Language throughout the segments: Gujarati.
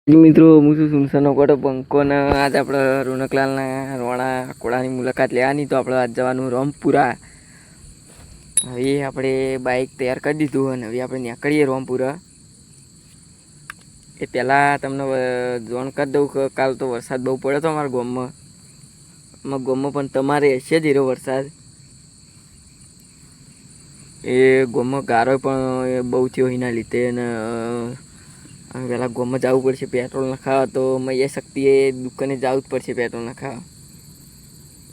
મિત્રો હું છું સુનસરનો કોટો બંકો ને આજે આપણે રોનકલાલના રોણા કોળાની મુલાકાત લેવાની. તો આપણે આજ જવાનું રોમપુરા. હવે આપણે બાઇક તૈયાર કરી દીધું અને હવે આપણે નીકળીએ રોમપુરા. એ પહેલાં તમને જાણ કરી દઉં કે કાલ તો વરસાદ બહુ પડ્યો હતો અમારા ગામમાં પણ તમારે હશે જ એરો વરસાદ. એ ગામમાં ગારો પણ બહુ થયો એના લીધે અને પહેલાં ગામમાં જવું પડશે પેટ્રોલ નખાવા. તો મૈયા શક્તિએ દુકાને જવું જ પડશે પેટ્રોલ નખાવા.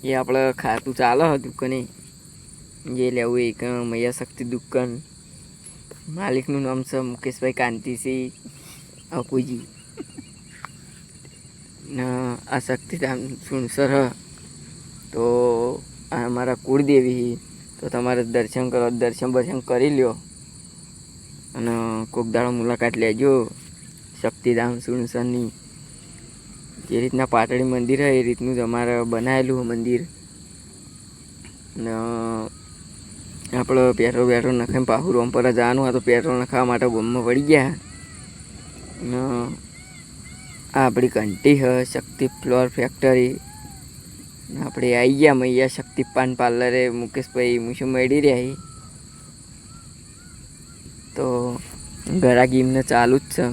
એ આપણે ખાતું ચાલે દુકાને જે લેવું એ કે મૈયા શક્તિ દુકાન. માલિકનું નામ છે મુકેશભાઈ કાંતિસિંહ અકુજી ને આ શક્તિધામ સુણસર. તો આ અમારા કુળદેવી. તો તમારે દર્શન બર્શન કરી લ્યો અને કોક દાડો મુલાકાત લેજો શક્તિધામ સુણસરની. જે રીતના પાટડી મંદિર હોય એ રીતનું જ અમારે બનાવેલું મંદિર. ને આપણે પેટ્રોલ નખાઈને પાછું રોમપુરા જવાનું. આ તો પેટ્રોલ નખાવા માટે ગામમાં વળી ગયા. ને આ આપણી ઘંટી હ શક્તિ ફ્લોર ફેક્ટરી. આપણે આવી ગયા મૈયા શક્તિ પાન પાર્લરે. મુકેશભાઈ મૂછું મળી રહ્યા. તો ગરાગી એમને ચાલુ જ છે.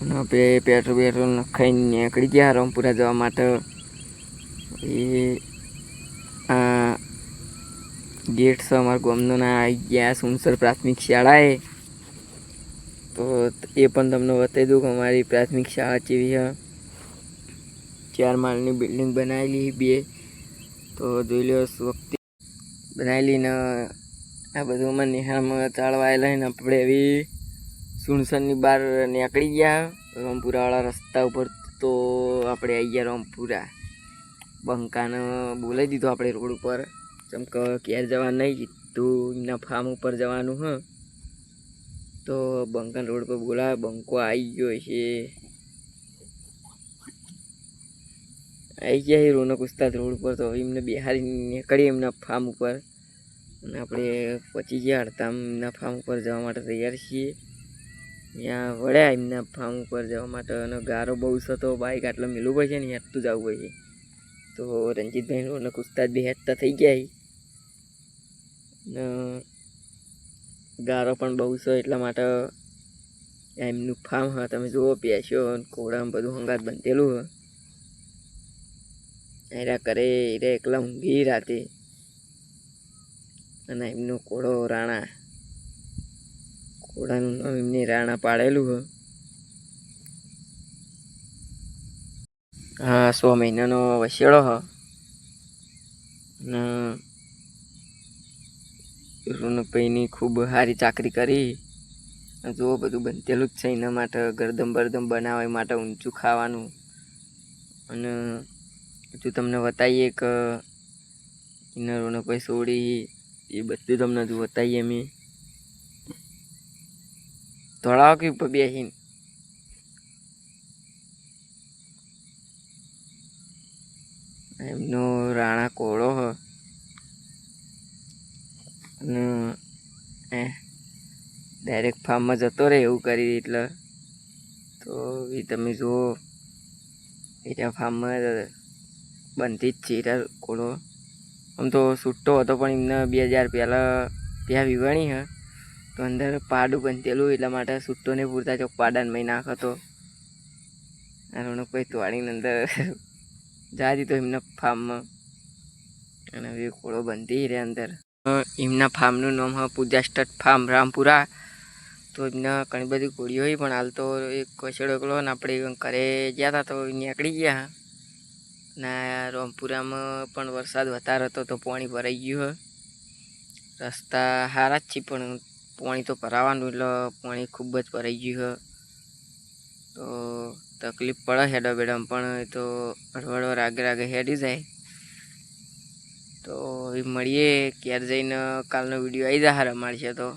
અને આપણે પેટ્રોલ નખાઈને નીકળી ગયા રામપુરા જવા માટે. એ આ ગેટ છે અમારા ગામનો ના આવી ગયા સુણસર પ્રાથમિક શાળાએ. તો એ પણ તમને બતાવી દઉં કે અમારી પ્રાથમિક શાળા જેવી છે. 4 માળની બિલ્ડિંગ બનાવેલી 2. તો જોઈ લો વખતે બનાવેલી ને આ બધું અમારે નિહાળમાં ચાળવાયેલા ને આપણે એવી સુણસરની બહાર નીકળી ગયા રામપુરાવાળા રસ્તા ઉપર. તો આપણે આવી ગયા રામપુરા. બંકાને બોલાવી દીધો આપણે રોડ ઉપર. જેમ કે ક્યારે જવાનું નહીં તો એમના ફાર્મ ઉપર જવાનું હ. તો બંકાને રોડ પર બોલાવે. બંકો આવી ગયો છે. આવી ગયા રોનક ઉસ્તાદ રોડ પર. તો એમને બિહારી નીકળીએ એમના ફાર્મ ઉપર અને આપણે પહોંચી ગયા હડતામ એમના ફાર્મ ઉપર જવા માટે તૈયાર છીએ. ત્યાં વળ્યા એમના ફાર્મ ઉપર જવા માટે અને ગારો બહુ છે. તો બાઇક આટલે મેલું પડશે ને હેઠતું જવું પડશે. તો રણજીતભાઈ રોનક ઉસ્તાદ બી હેઠતા થઈ ગયા. ને ગારો પણ બહુ છે એટલા માટે એમનું ફાર્મ હા તમે જુઓ. પેસ્યો ઘોડા બધું હંગાત બંધેલું હ. એરા કરે એરા એકલા ઊંઘી રાતે. અને એમનો ઘોડો રાણા. ઘોડાનું નામ એમને રાણા પાડેલું હ. હા 100 મહિનાનો વસેડો હ. ને રોનકભાઈની ખૂબ સારી ચાકરી કરી. જુઓ બધું બંધેલું જ છે એના માટે. ગરદમ બરદમ બનાવવા માટે ઊંચું ખાવાનું. અને હજુ તમને બતાવીએ કે એના રોનકભાઈ સોડી એ બધું તમને હજુ બતાવીએ અમે. ધોળાવ કે ઉપર બેસીને એમનો રાણા કોળો હ. અને ડાયરેક્ટ ફાર્મમાં જતો રહે એવું કરી. એટલે તો એ તમે જુઓ એના ફાર્મમાં બનતી જ છે એના કોળો. આમ તો છૂટો હતો પણ એમને 2000 પહેલાં ત્યાં વિવાણી હ. તો અંદર પાડું બંધેલું એટલા માટે છૂટો નહીં પૂરતા ચોક પાડાને મહી નાખતો. આ રોનકભાઈ તોડીને અંદર જા દીધો એમના ફાર્મમાં. અને હવે કોળો બંધી રહે અંદર. એમના ફાર્મનું નામ હ પૂજા સ્ટટ ફાર્મ રામપુરા. તો એમને ઘણી બધી ઘોડીઓ હોય પણ હાલ તો એક વછેડો એકલો ને આપણે ઘરે ગયા હતા તો નીકળી ગયા. ના રામપુરામાં પણ વરસાદ વધારે હતો તો પાણી ભરાઈ ગયું હ. રસ્તા સારા જ છે પણ પાણી તો ભરાવાનું એટલે પાણી ખૂબ જ ભરાઈ ગયું હ. તો તકલીફ પડે હેડા બેડામાં પણ તો અડવાડવાર આગે હેડી જાય. તો એ મળીએ ક્યારે જઈને કાલનો વિડીયો આવી જાય રમાડશે તો.